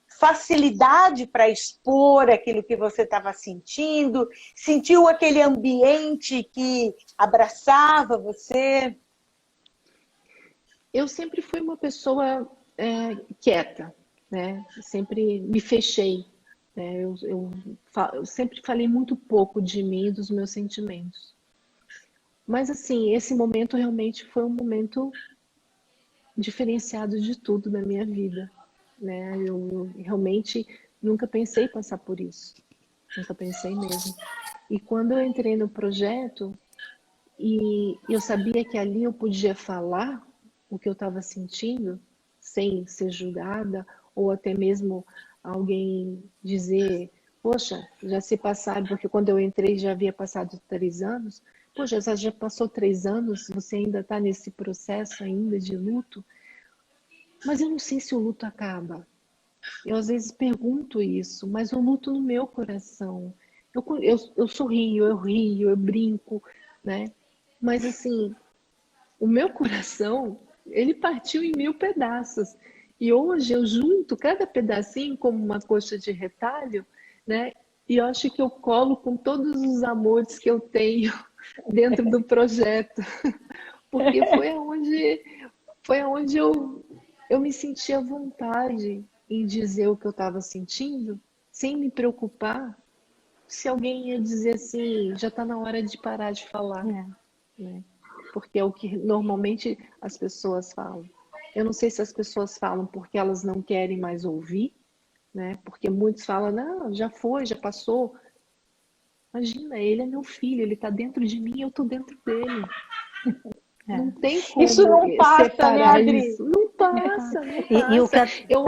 facilidade para expor aquilo que você estava sentindo? Sentiu aquele ambiente que abraçava você? Eu sempre fui uma pessoa quieta, né? Sempre me fechei. Eu sempre falei muito pouco de mim e dos meus sentimentos. Mas, assim, esse momento realmente foi um momento diferenciado de tudo na minha vida, né? Eu realmente nunca pensei passar por isso. Nunca pensei mesmo. E quando eu entrei no projeto, e eu sabia que ali eu podia falar o que eu estava sentindo, sem ser julgada, ou até mesmo alguém dizer, poxa, já se passaram, porque quando eu entrei já havia passado 3 anos, poxa, já passou 3 anos, você ainda está nesse processo ainda de luto, mas eu não sei se o luto acaba. Eu às vezes pergunto isso, mas o luto no meu coração, eu sorrio, eu rio, eu brinco, né? Mas assim, o meu coração, ele partiu em 1000 pedaços. E hoje eu junto cada pedacinho como uma coxa de retalho, né? E eu acho que eu colo com todos os amores que eu tenho dentro do projeto. Porque foi onde eu me senti à vontade em dizer o que eu estava sentindo, sem me preocupar se alguém ia dizer assim, já está na hora de parar de falar, né? Porque é o que normalmente as pessoas falam. Eu não sei se as pessoas falam porque elas não querem mais ouvir, né? Porque muitos falam, não, já foi, já passou. Imagina, ele é meu filho, ele está dentro de mim e eu estou dentro dele. Não tem como Isso não passa, né, separar Adri? isso. Não passa, não E o que passa. Eu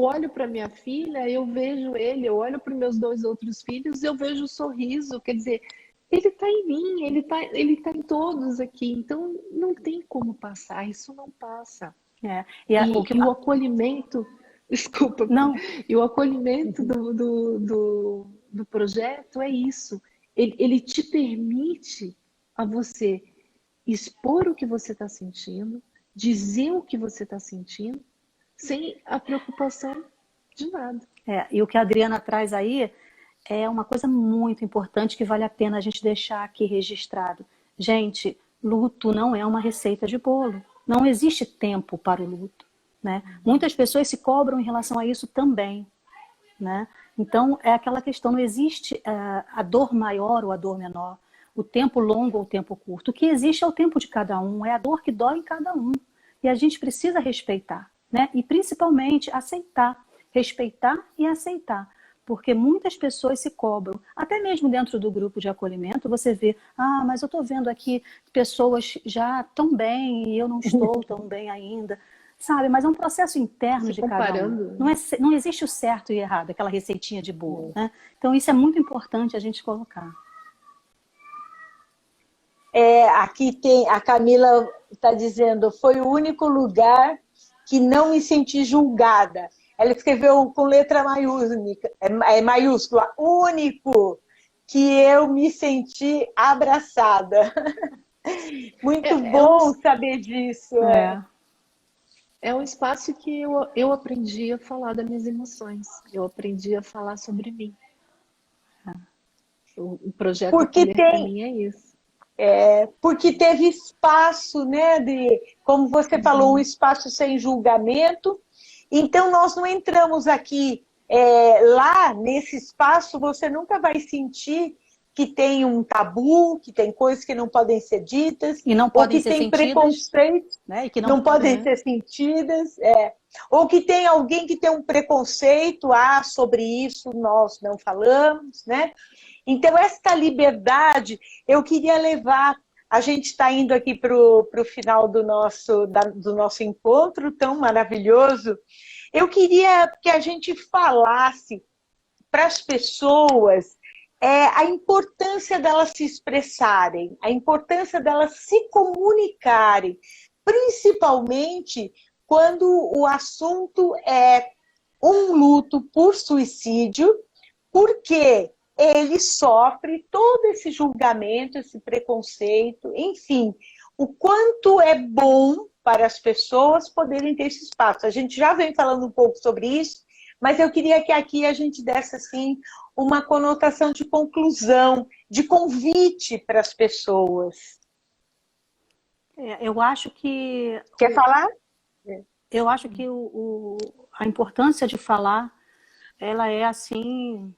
olho para minha filha, eu vejo ele, eu olho para meus dois outros filhos, eu vejo o sorriso. Quer dizer, ele está em mim, ele tá em todos aqui. Então, não tem como passar, isso não passa. E o acolhimento, desculpa, Não. e o acolhimento do projeto é isso. Ele te permite a você expor o que você está sentindo, dizer o que você está sentindo, sem a preocupação de nada. E o que a Adriana traz aí é uma coisa muito importante que vale a pena a gente deixar aqui registrado. Gente, luto não é uma receita de bolo. Não existe tempo para o luto, né? Muitas pessoas se cobram em relação a isso também, né? Então, é aquela questão, não existe a dor maior ou a dor menor, o tempo longo ou o tempo curto. O que existe é o tempo de cada um, é a dor que dói em cada um. E a gente precisa respeitar, né? E principalmente aceitar, respeitar e aceitar. Porque muitas pessoas se cobram, até mesmo dentro do grupo de acolhimento, você vê, mas eu estou vendo aqui pessoas já tão bem e eu não estou tão bem ainda. Sabe, mas é um processo interno de cada um. Não existe o certo e errado, aquela receitinha de bolo, né? Então isso é muito importante a gente colocar. Aqui tem, a Camila está dizendo, foi o único lugar que não me senti julgada. Ela escreveu com letra maiúscula, único, que eu me senti abraçada. Muito bom saber disso. É um espaço que eu aprendi a falar das minhas emoções. Eu aprendi a falar sobre mim. O projeto Acolher para mim é isso. Porque teve espaço, né? Como você falou, um espaço sem julgamento. Então, nós não entramos aqui. Lá, nesse espaço, você nunca vai sentir que tem um tabu, que tem coisas que não podem ser ditas, e não podem ser sentidas, preconceito, né? E que não podem ser sentidas, ou que tem alguém que tem um preconceito, sobre isso nós não falamos, né? Então, esta liberdade, eu queria levar, a gente está indo aqui para o final do nosso encontro tão maravilhoso, eu queria que a gente falasse para as pessoas a importância delas se expressarem, a importância delas se comunicarem, principalmente quando o assunto é um luto por suicídio, porque ele sofre todo esse julgamento, esse preconceito, enfim, o quanto é bom para as pessoas poderem ter esse espaço. A gente já vem falando um pouco sobre isso, mas eu queria que aqui a gente desse assim, uma conotação de conclusão, de convite para as pessoas. Eu acho que... Quer falar? Eu acho que a importância de falar, ela é assim...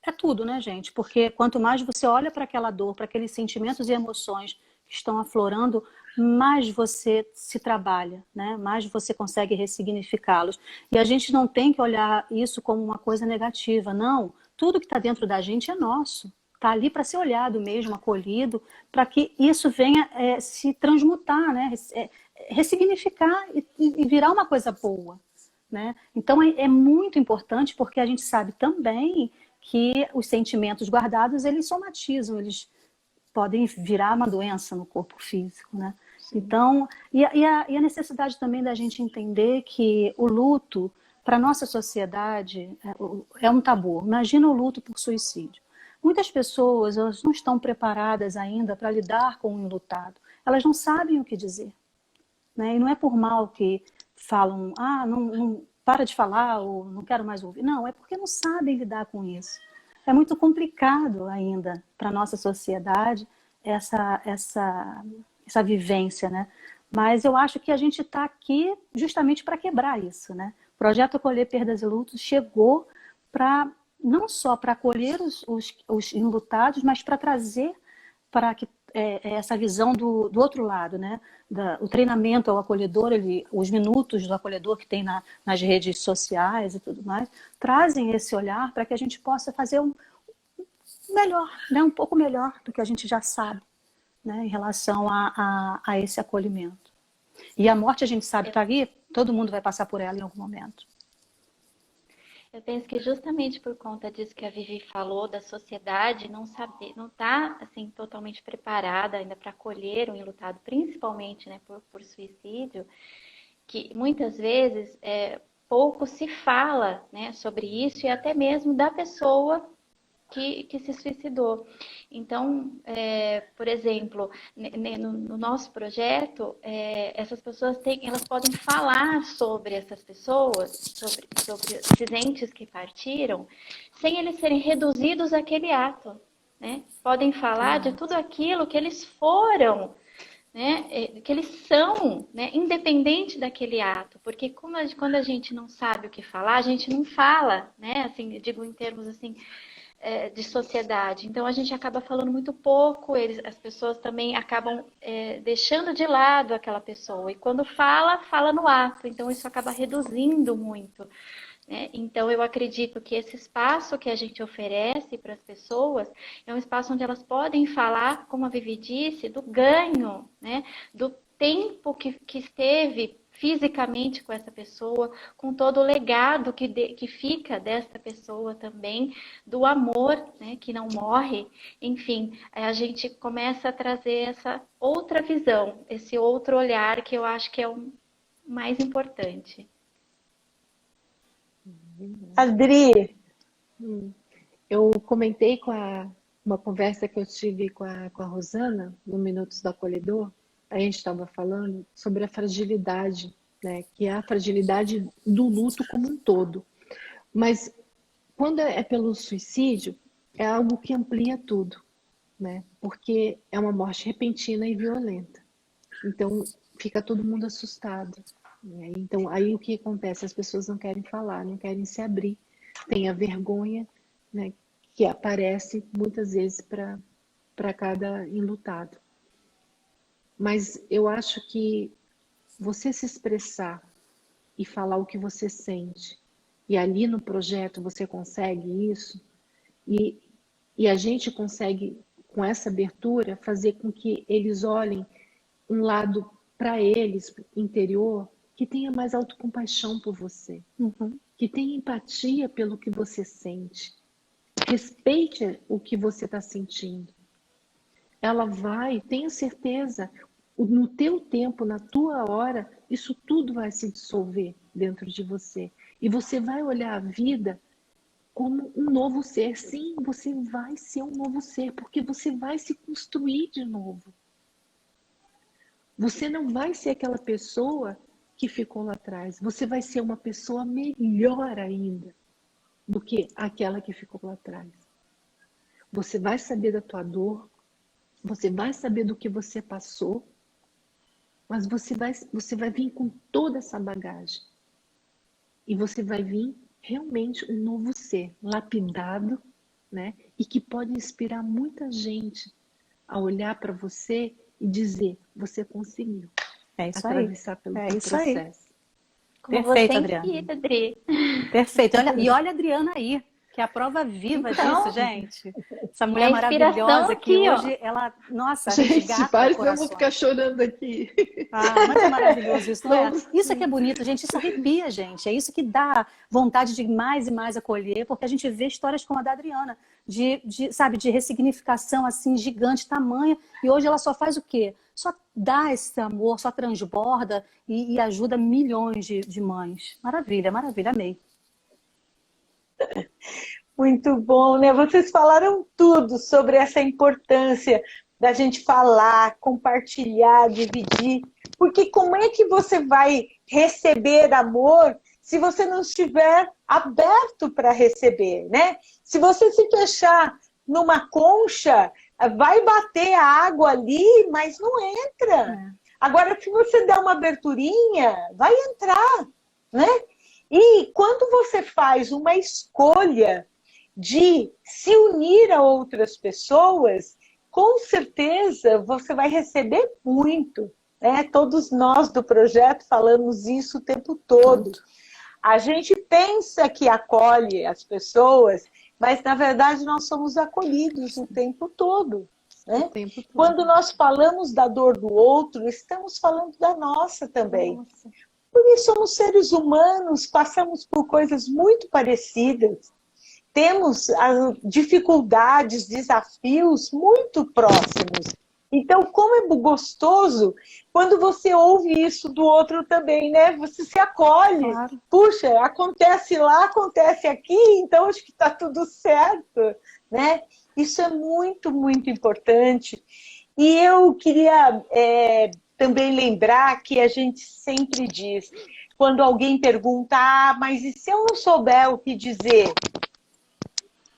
É tudo, né, gente? Porque quanto mais você olha para aquela dor, para aqueles sentimentos e emoções que estão aflorando, mais você se trabalha, né? Mais você consegue ressignificá-los. E a gente não tem que olhar isso como uma coisa negativa, não. Tudo que está dentro da gente é nosso. Está ali para ser olhado mesmo, acolhido, para que isso venha se transmutar, né? Ressignificar e virar uma coisa boa, né? Então é muito importante, porque a gente sabe também que os sentimentos guardados, eles somatizam, eles podem virar uma doença no corpo físico, né? Então, e a necessidade também da gente entender que o luto, para a nossa sociedade, é um tabu. Imagina o luto por suicídio. Muitas pessoas, elas não estão preparadas ainda para lidar com o enlutado. Elas não sabem o que dizer, né? E não é por mal que falam, para de falar ou não quero mais ouvir. Não, é porque não sabem lidar com isso. É muito complicado ainda para a nossa sociedade essa vivência, né? Mas eu acho que a gente está aqui justamente para quebrar isso, né? O projeto Acolher Perdas e Lutos chegou para não só para acolher os enlutados, mas para trazer para que essa visão do outro lado, né? O treinamento ao acolhedor, os minutos do acolhedor que tem nas redes sociais e tudo mais, trazem esse olhar para que a gente possa fazer um melhor, né? Um pouco melhor do que a gente já sabe, né? Em relação a esse acolhimento. E a morte, a gente sabe, está ali, todo mundo vai passar por ela em algum momento. Eu penso que justamente por conta disso que a Vivi falou, da sociedade não está assim, totalmente preparada ainda para acolher o enlutado, principalmente, né, por suicídio, que muitas vezes pouco se fala, né, sobre isso e até mesmo da pessoa que se suicidou. Então, por exemplo, no nosso projeto, essas pessoas elas podem falar sobre essas pessoas, sobre esses entes que partiram, sem eles serem reduzidos àquele ato, né? Podem falar de tudo aquilo que eles foram, né? Que eles são, né? Independente daquele ato, porque quando a gente não sabe o que falar, a gente não fala, né? Assim, eu digo em termos assim, de sociedade. Então a gente acaba falando muito pouco, as pessoas também acabam deixando de lado aquela pessoa. E quando fala no ato. Então isso acaba reduzindo muito, né? Então eu acredito que esse espaço que a gente oferece para as pessoas é um espaço onde elas podem falar, como a Vivi disse, do ganho, né? Do tempo que esteve fisicamente com essa pessoa, com todo o legado que fica dessa pessoa também, do amor, né, que não morre. Enfim, a gente começa a trazer essa outra visão, esse outro olhar que eu acho que é o mais importante. Adri, Eu comentei uma conversa que eu tive com a Rosana, no Minutos do Acolhedor, a gente estava falando sobre a fragilidade, né, que é a fragilidade do luto como um todo. Mas quando é pelo suicídio, é algo que amplia tudo, né? Porque é uma morte repentina e violenta. Então, fica todo mundo assustado, né? Então, aí o que acontece? As pessoas não querem falar, não querem se abrir. Tem a vergonha, né, que aparece muitas vezes para cada enlutado. Mas eu acho que você se expressar e falar o que você sente, e ali no projeto você consegue isso, e a gente consegue, com essa abertura, fazer com que eles olhem um lado para eles, interior, que tenha mais autocompaixão por você, que tenha empatia pelo que você sente, respeite o que você está sentindo. Ela vai, tenha certeza, no teu tempo, na tua hora, isso tudo vai se dissolver dentro de você. E você vai olhar a vida como um novo ser. Sim, você vai ser um novo ser, porque você vai se construir de novo. Você não vai ser aquela pessoa que ficou lá atrás. Você vai ser uma pessoa melhor ainda do que aquela que ficou lá atrás. Você vai saber da tua dor, você vai saber do que você passou, mas você vai vir com toda essa bagagem. E você vai vir realmente um novo ser, lapidado, né? E que pode inspirar muita gente a olhar para você e dizer, você conseguiu atravessar pelo processo. Aí. Como Perfeito, você Adriana. inspira, Adri. Perfeito. E olha a Adriana aí, que é a prova viva disso, gente. Essa mulher maravilhosa que hoje, ela, nossa, gente, para, senão eu vou corações. ficar chorando aqui. Mas é maravilhoso isso, não é? Isso é que é bonito, gente. Isso arrepia, gente. É isso que dá vontade de mais e mais acolher, porque a gente vê histórias como a da Adriana, sabe, de ressignificação assim, gigante, tamanha, e hoje ela só faz o quê? Só dá esse amor, só transborda e ajuda milhões de mães. Maravilha, maravilha, amei. muito bom, né? Vocês falaram tudo sobre essa importância da gente falar, compartilhar, dividir. Porque como é que você vai receber amor se você não estiver aberto para receber, né? Se você se fechar numa concha, vai bater a água ali, mas não entra. Agora, se você der uma aberturinha, vai entrar, né? E quando você faz uma escolha de se unir a outras pessoas, com certeza você vai receber muito, né? Todos nós do projeto falamos isso o tempo todo. A gente pensa que acolhe as pessoas, mas na verdade nós somos acolhidos o tempo todo, né? O tempo todo. Quando nós falamos da dor do outro, estamos falando da nossa também. Nossa. Porque somos seres humanos, passamos por coisas muito parecidas, temos dificuldades, desafios muito próximos. Então, como é gostoso quando você ouve isso do outro também, né? Você se acolhe. Claro. Puxa, acontece lá, acontece aqui, então acho que está tudo certo, né? Isso é muito, muito importante. E eu queria também lembrar que a gente sempre diz, quando alguém pergunta, mas e se eu não souber o que dizer?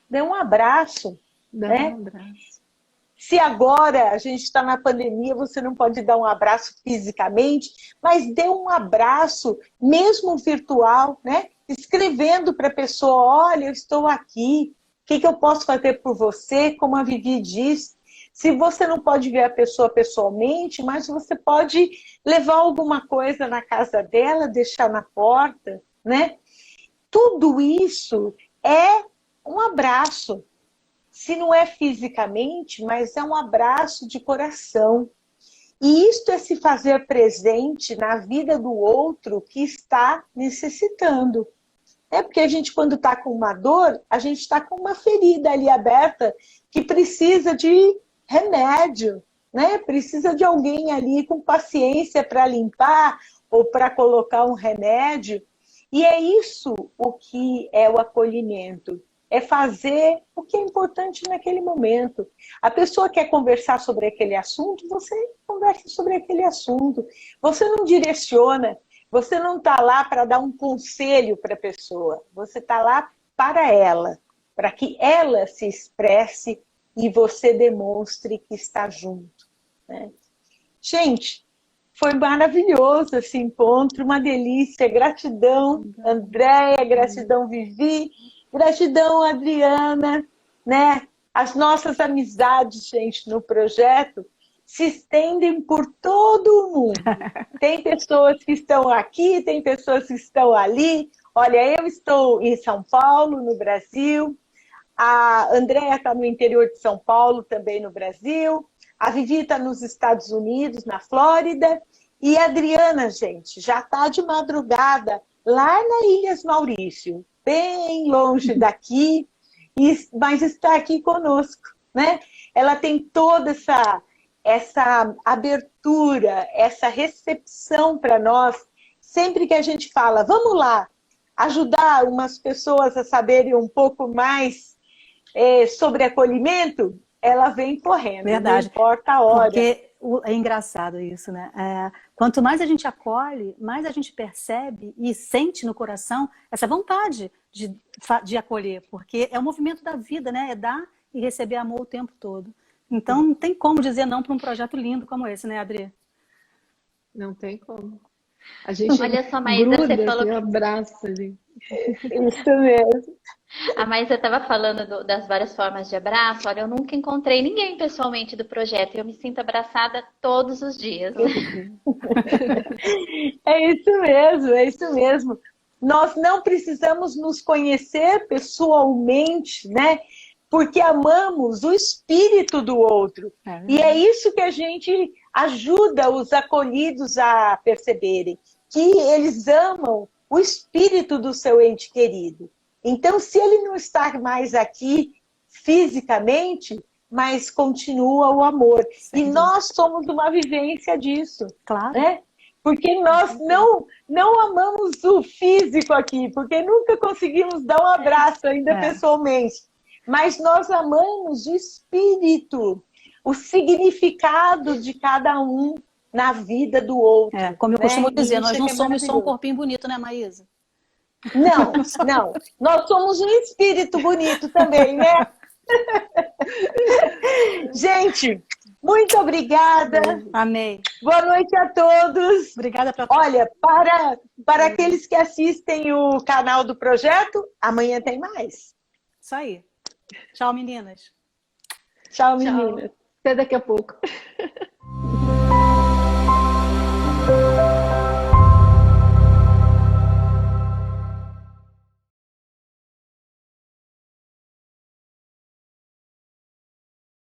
Dê um abraço, né? Um abraço. Se agora a gente está na pandemia, você não pode dar um abraço fisicamente, mas dê um abraço, mesmo virtual, né? Escrevendo para a pessoa, olha, eu estou aqui, o que eu posso fazer por você? Como a Vivi diz, se você não pode ver a pessoa pessoalmente, mas você pode levar alguma coisa na casa dela, deixar na porta, né? Tudo isso é um abraço. Se não é fisicamente, mas é um abraço de coração. E isto é se fazer presente na vida do outro que está necessitando. É porque a gente, quando está com uma dor, a gente está com uma ferida ali aberta que precisa de remédio, né? Precisa de alguém ali com paciência para limpar ou para colocar um remédio. E é isso o que é o acolhimento. É fazer o que é importante naquele momento. A pessoa quer conversar sobre aquele assunto, você conversa sobre aquele assunto. Você não direciona, você não está lá para dar um conselho para a pessoa. Você está lá para ela, para que ela se expresse e você demonstre que está junto, né? Gente, foi maravilhoso esse encontro, uma delícia. Gratidão, Andréia, gratidão, Vivi. Gratidão, Adriana, né? As nossas amizades, gente, no projeto se estendem por todo o mundo. Tem pessoas que estão aqui, tem pessoas que estão ali. Olha, eu estou em São Paulo, no Brasil. A Andréia está no interior de São Paulo, também no Brasil. A Vivi está nos Estados Unidos, na Flórida. E a Adriana, gente, já está de madrugada lá na Ilhas Maurício, bem longe daqui, mas está aqui conosco, né? Ela tem toda essa abertura, essa recepção para nós, sempre que a gente fala, vamos lá, ajudar umas pessoas a saberem um pouco mais sobre acolhimento, ela vem correndo, verdade. Não importa a hora. Porque é engraçado isso, né? Quanto mais a gente acolhe, mais a gente percebe e sente no coração essa vontade de acolher, porque é o movimento da vida, né? É dar e receber amor o tempo todo. Então não tem como dizer não para um projeto lindo como esse, né, Adri? Não tem como. A gente olha só, Maísa, gruda, você falou que abraça ali. Isso mesmo. A Maísa estava falando das várias formas de abraço. Olha, eu nunca encontrei ninguém pessoalmente do projeto. Eu me sinto abraçada todos os dias. É isso mesmo. Nós não precisamos nos conhecer pessoalmente, né? Porque amamos o espírito do outro. E é isso que a gente ajuda os acolhidos a perceberem, que eles amam o espírito do seu ente querido. Então, se ele não está mais aqui fisicamente, mas continua o amor. Sim. E nós somos uma vivência disso. Claro. Né? Porque nós não amamos o físico aqui, porque nunca conseguimos dar um abraço ainda pessoalmente. Mas nós amamos o espírito, o significado de cada um na vida do outro. Como eu costumo dizer, nós não somos só um corpinho bonito, né, Maísa? Não, não. Nós somos um espírito bonito também, né? Gente, muito obrigada. Amei. Boa noite a todos. Obrigada para Olha, para aqueles que assistem o canal do projeto, amanhã tem mais. Isso aí. Tchau, meninas. Tchau, meninas. Até daqui a pouco.